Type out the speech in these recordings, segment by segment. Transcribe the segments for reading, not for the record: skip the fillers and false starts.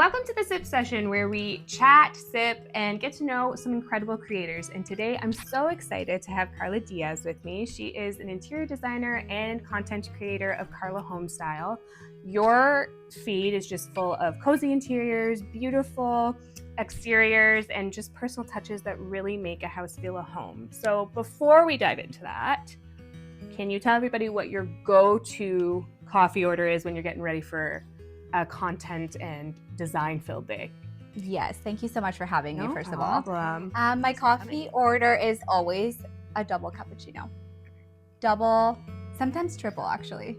Welcome to the Sip Session, where we chat, sip, and get to know some incredible creators. And today I'm so excited to have Karla Diaz with me. She is an interior designer and content creator of Karla Homestyle. Your feed is just full of cozy interiors, beautiful exteriors, and just personal touches that really make a house feel a home. So before we dive into that, can you tell everybody what your go-to coffee order is when you're getting ready for a content and design-filled day? Yes, thank you so much for having me, first of all. Problem. My coffee order is always a double cappuccino. Double, sometimes triple, actually.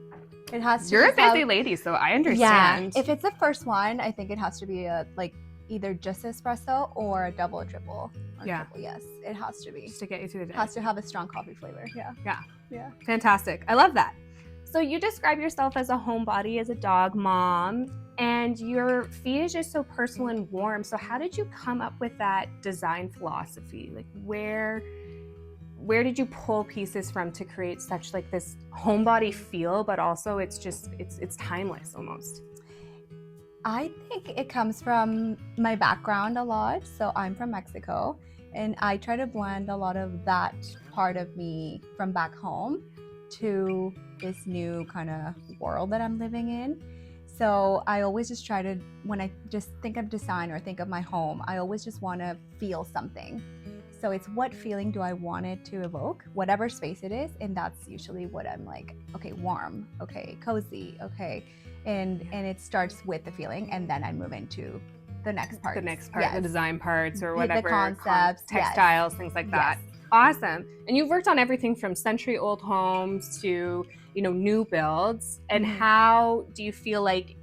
It has to You're a just have- busy lady, so I understand. Yeah, if it's the first one, I think it has to be either just espresso or a double or triple. Triple, yes, it has to be. Just to get you through the day. It has to have a strong coffee flavor, yeah. Fantastic. I love that. So you describe yourself as a homebody, as a dog mom, and your feed is just so personal and warm. So how did you come up with that design philosophy? Like where did you pull pieces from to create such like this homebody feel, but also it's timeless almost? I think it comes from my background a lot. So I'm from Mexico, and I try to blend a lot of that part of me from back home to this new kind of world that I'm living in. So I always just try to, when I just think of design or think of my home, I always just want to feel something. So it's what feeling do I want it to evoke, whatever space it is, and that's usually what I'm like, okay, warm, okay, cozy, okay. And it starts with the feeling, and then I move into the next part. The design parts or whatever. The concepts, textiles, things like that. Yes. Awesome. And you've worked on everything from century-old homes to, new builds. And how do you feel like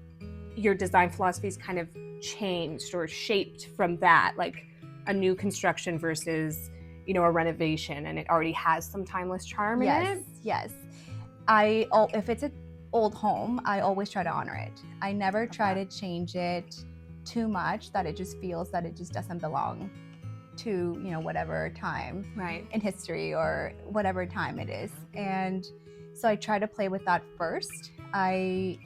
your design philosophies kind of changed or shaped from that, like a new construction versus, a renovation, and it already has some timeless charm in it? Yes. If it's an old home, I always try to honor it. I never try to change it too much that it just feels that it just doesn't belong to whatever time in history or whatever time it is. And so I try to play with that first. I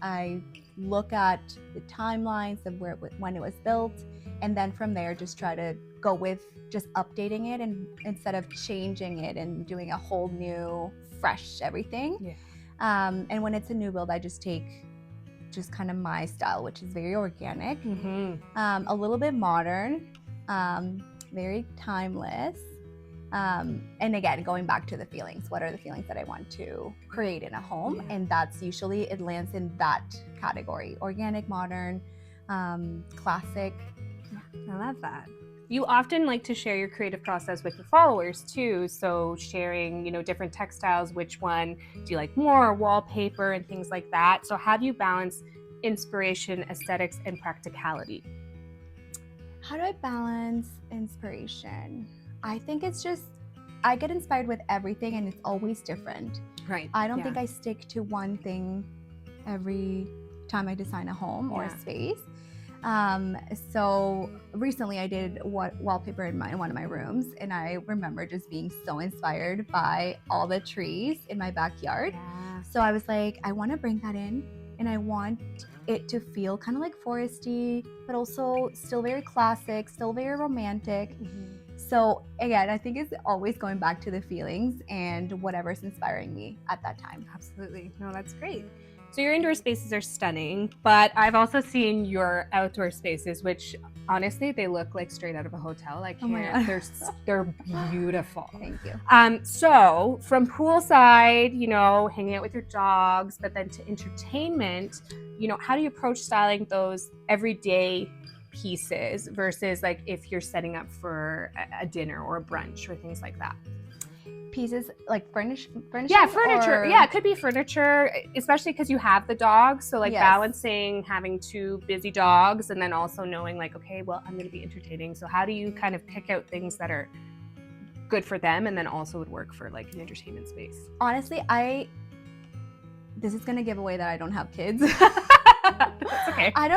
look at the timelines of when it was built, and then from there just try to go with just updating it, and instead of changing it and doing a whole new fresh everything. And when it's a new build, I just take just kind of my style, which is very organic, a little bit modern, very timeless, and again, going back to the feelings. What are the feelings that I want to create in a home? And that's usually, it lands in that category: organic, modern, classic. I love that. You often like to share your creative process with your followers too. So sharing, different textiles, which one do you like more, wallpaper and things like that. So how do you balance inspiration, aesthetics, and practicality? How do I balance inspiration? I think it's just, I get inspired with everything, and it's always different. Right. I don't think I stick to one thing every time I design a home or a space. So recently I did wallpaper in one of my rooms, and I remember just being so inspired by all the trees in my backyard. So I was like, I want to bring that in, and I want it to feel kind of like foresty, but also still very classic, still very romantic. So again, I think it's always going back to the feelings and whatever's inspiring me at that time. Absolutely. No, that's great. So your indoor spaces are stunning, but I've also seen your outdoor spaces, which honestly, they look like straight out of a hotel. I can't, they're beautiful. Thank you. So from poolside, hanging out with your dogs, but then to entertainment, how do you approach styling those everyday pieces versus like if you're setting up for a dinner or a brunch or things like that? Pieces like furniture? Yeah, furniture. Yeah, it could be furniture, especially because you have the dogs. So like balancing having two busy dogs and then also knowing like, okay, well, I'm going to be entertaining. So how do you kind of pick out things that are good for them and then also would work for like an entertainment space? Honestly, this is going to give away that I don't have kids. That's okay. I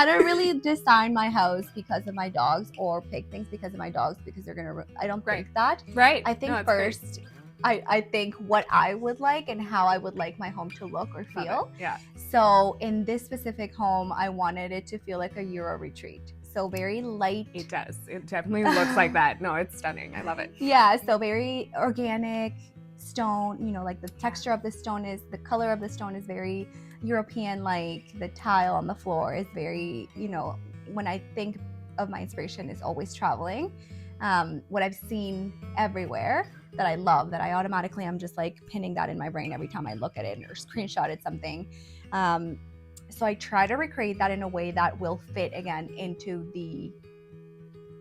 don't really design my house because of my dogs or pick things because of my dogs because they're gonna. I don't think that. Right. I think first I think what I would like and how I would like my home to look or Love feel. it. Yeah. So in this specific home, I wanted it to feel like a Euro retreat. So very light. It does. It definitely looks like that. No, it's stunning. I love it. Yeah, so very organic stone, you know, like the texture of the stone is, the color of the stone is very European, like the tile on the floor is very, you know, when I think of my inspiration is always traveling. What I've seen everywhere that I love, that I automatically, I'm just like pinning that in my brain every time I look at it or screenshotted something. So I try to recreate that in a way that will fit again into the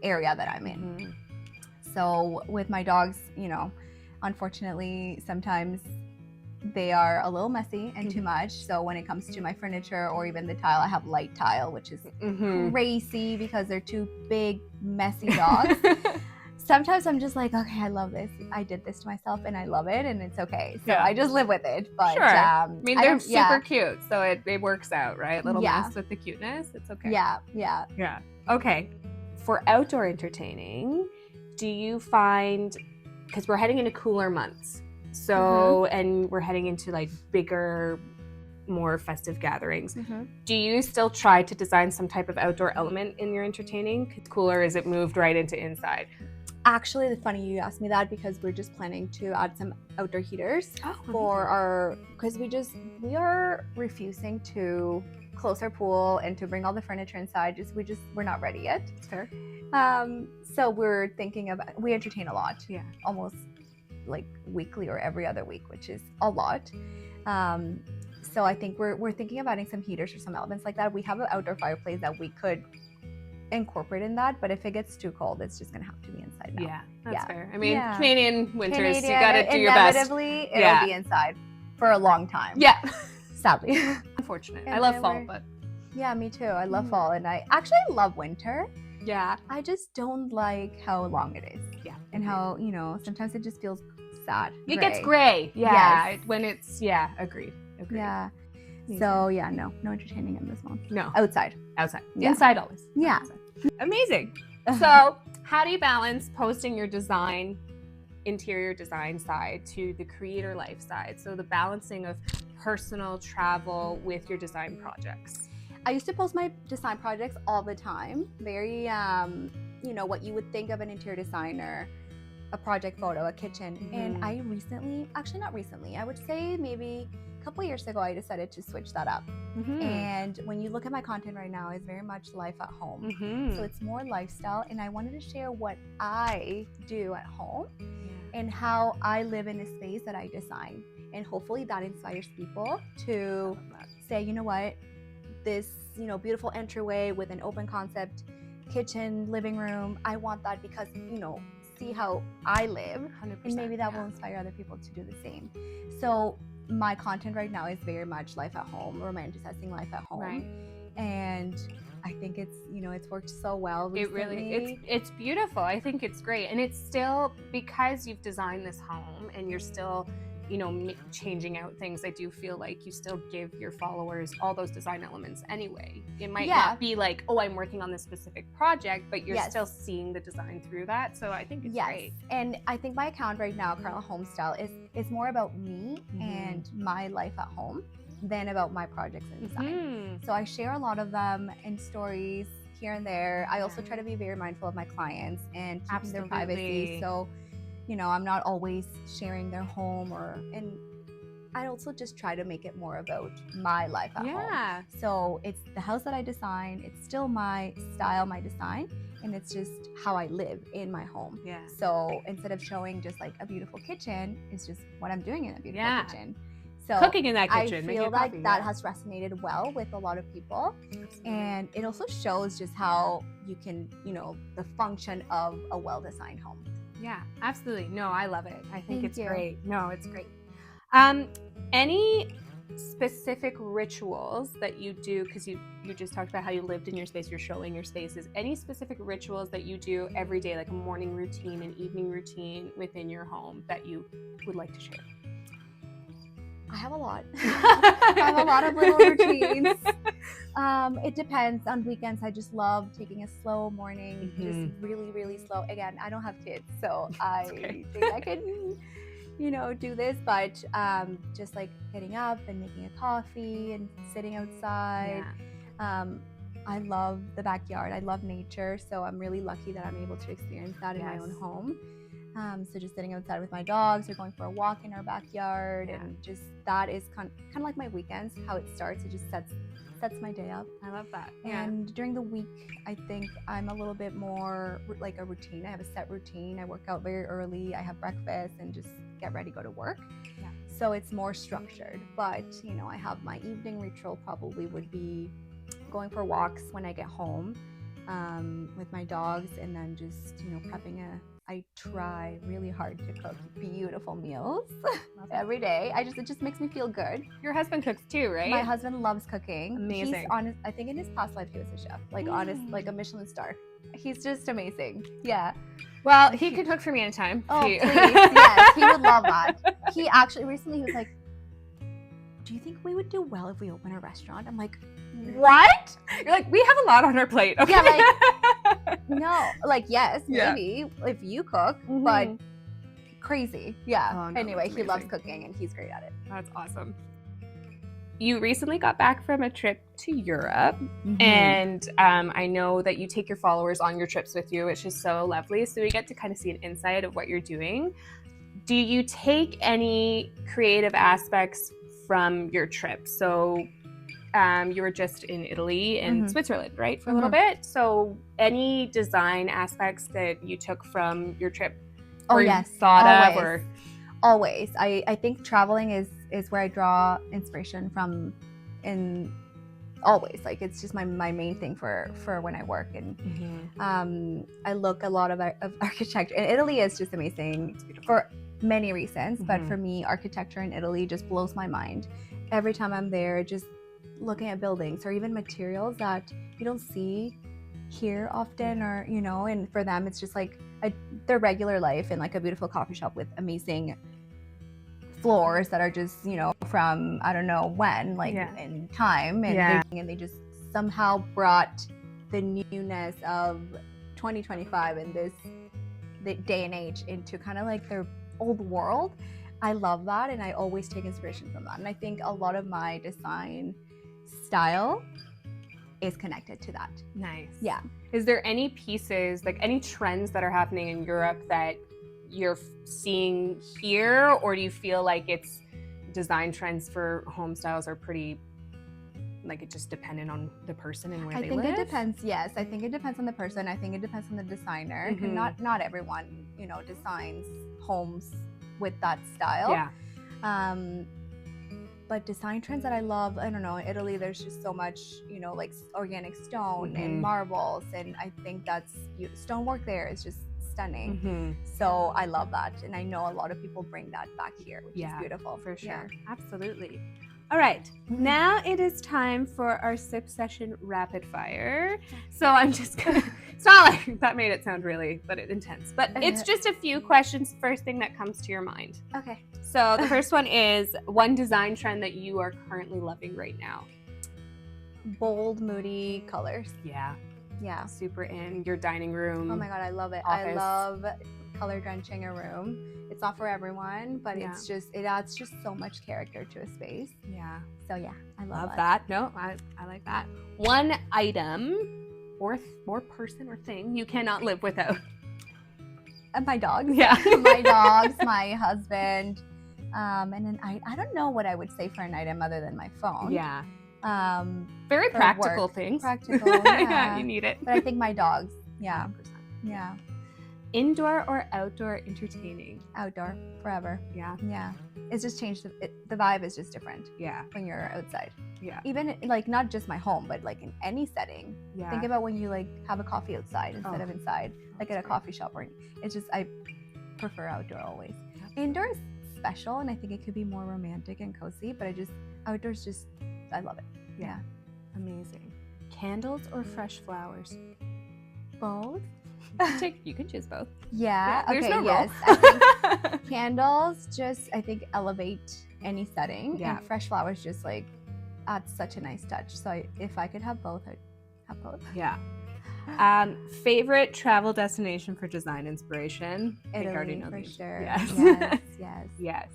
area that I'm in. Mm-hmm. So with my dogs, you know, unfortunately, sometimes they are a little messy and too much. So when it comes to my furniture or even the tile, I have light tile, which is crazy because they're two big, messy dogs. Sometimes I'm just like, okay, I love this. I did this to myself and I love it and it's okay. So I just live with it. But sure. I mean, they're super cute. So it works out, right? Little mess with the cuteness. It's okay. Yeah. Okay. For outdoor entertaining, do you find, because we're heading into cooler months, so and we're heading into like bigger, more festive gatherings, do you still try to design some type of outdoor element in your entertaining? It's cooler, is it moved right into inside? Actually, it's funny you asked me that because we're just planning to add some outdoor heaters for our, because we are refusing to close our pool and to bring all the furniture inside. We're not ready yet. It's fair. So we're thinking of, we entertain a lot. Yeah. Almost like weekly or every other week, which is a lot. So I think we're thinking of adding some heaters or some elements like that. We have an outdoor fireplace that we could incorporate in that, but if it gets too cold, it's just gonna have to be inside now. Yeah, that's fair. I mean, Canadian winters, you gotta do your best. Inevitably, it'll be inside for a long time. Yeah. Sadly. Unfortunate. I love fall, but. Yeah, me too. I love fall and I actually love winter. Yeah. I just don't like how long it is. Yeah. And how, you know, sometimes it just feels sad. It gets gray. Yeah. Yes. When it's, agreed. Yeah. So no entertaining in this month. No. Outside. Yeah. Inside always. Yeah. Outside. Amazing. So how do you balance posting your design, interior design side to the creator life side? So the balancing of personal travel with your design projects. I used to post my design projects all the time. Very, you know, what you would think of an interior designer, a project photo, a kitchen. And I I would say maybe a couple years ago, I decided to switch that up. And when you look at my content right now, it's very much life at home. So it's more lifestyle. And I wanted to share what I do at home and how I live in a space that I design. And hopefully that inspires people to say, you know what, this, you know, beautiful entryway with an open concept kitchen, living room, I want that because, you know, see how I live. 100%, and maybe that will inspire other people to do the same. So my content right now is very much life at home, romanticizing life at home. Right. And I think it's, you know, it's worked so well recently. It really, it's beautiful. I think it's great. And it's still, because you've designed this home and you're still, you know, changing out things, I do feel like you still give your followers all those design elements anyway. It might not be like, oh, I'm working on this specific project, but you're still seeing the design through that. So I think it's great. And I think my account right now, Karla Homestyle, is more about me and my life at home than about my projects and design. So I share a lot of them in stories here and there. I also try to be very mindful of my clients and keeping their privacy. So, you know, I'm not always sharing their home and I also just try to make it more about my life at home. So it's the house that I design. It's still my style, my design, and it's just how I live in my home. So instead of showing just like a beautiful kitchen, it's just what I'm doing in a beautiful kitchen. So cooking in that kitchen. I feel like that has resonated well with a lot of people. And it also shows just how you can, you know, the function of a well-designed home. Yeah, absolutely. No, I love it. I think it's great. No, it's great. Any specific rituals that you do, because you just talked about how you lived in your space, you're showing your spaces, any specific rituals that you do every day, like a morning routine, an evening routine within your home that you would like to share? I have a lot. I have a lot of little routines. It depends. On weekends, I just love taking a slow morning, just really, really slow. Again, I don't have kids, so I think I can, do this, but just like getting up and making a coffee and sitting outside. I love the backyard. I love nature, so I'm really lucky that I'm able to experience that in my own home. So just sitting outside with my dogs or going for a walk in our backyard, and just that is kind of like my weekends, how it starts. It just sets my day up. I love that. And during the week, I think I'm a little bit more like a routine. I have a set routine. I work out very early. I have breakfast and just get ready to go to work. So it's more structured. But I have my evening ritual probably would be going for walks when I get home with my dogs, and then just prepping I try really hard to cook beautiful meals every day. It just makes me feel good. Your husband cooks too, right? My husband loves cooking. Amazing. He's honest. I think in his past life he was a chef, like a Michelin star. He's just amazing. Yeah. Well, he could cook for me anytime. Oh, please. Yes, he would love that. He actually recently he was like, "Do you think we would do well if we open a restaurant?" I'm like, "What?" You're like, "We have a lot on our plate." Okay. Yeah, no, yes, maybe if you cook, but crazy. Yeah. Oh, no, anyway, he loves cooking and he's great at it. That's awesome. You recently got back from a trip to Europe, and I know that you take your followers on your trips with you, which is so lovely. So we get to kind of see an insight of what you're doing. Do you take any creative aspects from your trip? So you were just in Italy and Switzerland, right, for a little bit. So any design aspects that you took from your trip? Or yes, thought always. of, or always. I think traveling is where I draw inspiration from, in always. Like it's just my main thing for when I work, and I look a lot of architecture. And Italy is just amazing for many reasons, but for me, architecture in Italy just blows my mind. Every time I'm there, just looking at buildings or even materials that you don't see here often, or and for them it's just like their regular life in like a beautiful coffee shop with amazing floors that are just from I don't know when, like in time, and they just somehow brought the newness of 2025 in this day and age into kind of like their old world. I love that, and I always take inspiration from that, and I think a lot of my design style is connected to that. Nice. Yeah. Is there any pieces, like any trends that are happening in Europe that you're seeing here, or do you feel like it's design trends for home styles are pretty, like it just dependent on the person and where they live? I think it depends. Yes, I think it depends on the person. I think it depends on the designer. Not everyone, designs homes with that style. Yeah. But design trends that I love, I don't know, in Italy there's just so much, like organic stone and marbles, and I think that's stonework there is just stunning. So I love that, and I know a lot of people bring that back here, which is beautiful. For sure. Yeah. Absolutely. All right, now it is time for our sip session rapid fire. So I'm just gonna, it's not like that made it sound really, but intense. But it's just a few questions, first thing that comes to your mind. Okay. So the first one is one design trend that you are currently loving right now. Bold, moody colors. Yeah. Yeah. Super in your dining room. Oh my God, I love it. Office. I love color drenching a room. It's not for everyone, but it adds just so much character to a space. Yeah. So yeah, I love that. No, I like that. One item or person or thing you cannot live without. My dogs. Yeah. My dogs, my husband. And then I don't know what I would say for an item other than my phone. Yeah. Very practical things. Practical. Yeah. You need it. But I think my dogs. Yeah. 100%. Yeah. Indoor or outdoor entertaining? Outdoor, forever. Yeah. Yeah. It's just changed. The vibe is just different. Yeah. When you're outside. Yeah. Even like not just my home, but like in any setting. Yeah. Think about when you like have a coffee outside instead of inside, like at a coffee shop, or it's just I prefer outdoor always. Yeah. Indoor is special, and I think it could be more romantic and cozy, but outdoors just I love it. Yeah. Amazing. Candles or fresh flowers? Both. You can choose both. Yeah. There's no yes. rule. I think candles just elevate any setting. Yeah. And fresh flowers just like add such a nice touch. So if I could have both, I'd have both. Yeah. Favorite travel destination for design inspiration? I think I already Italy, know for these. sure. Yes. Yes, yes. Yes.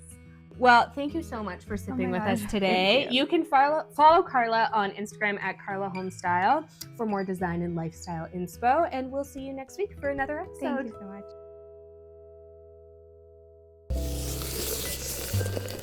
Well, thank you so much for sipping my with us gosh, today. thank you. You can follow Karla on Instagram at Karla Homestyle for more design and lifestyle inspo. And we'll see you next week for another episode. Thank you so much.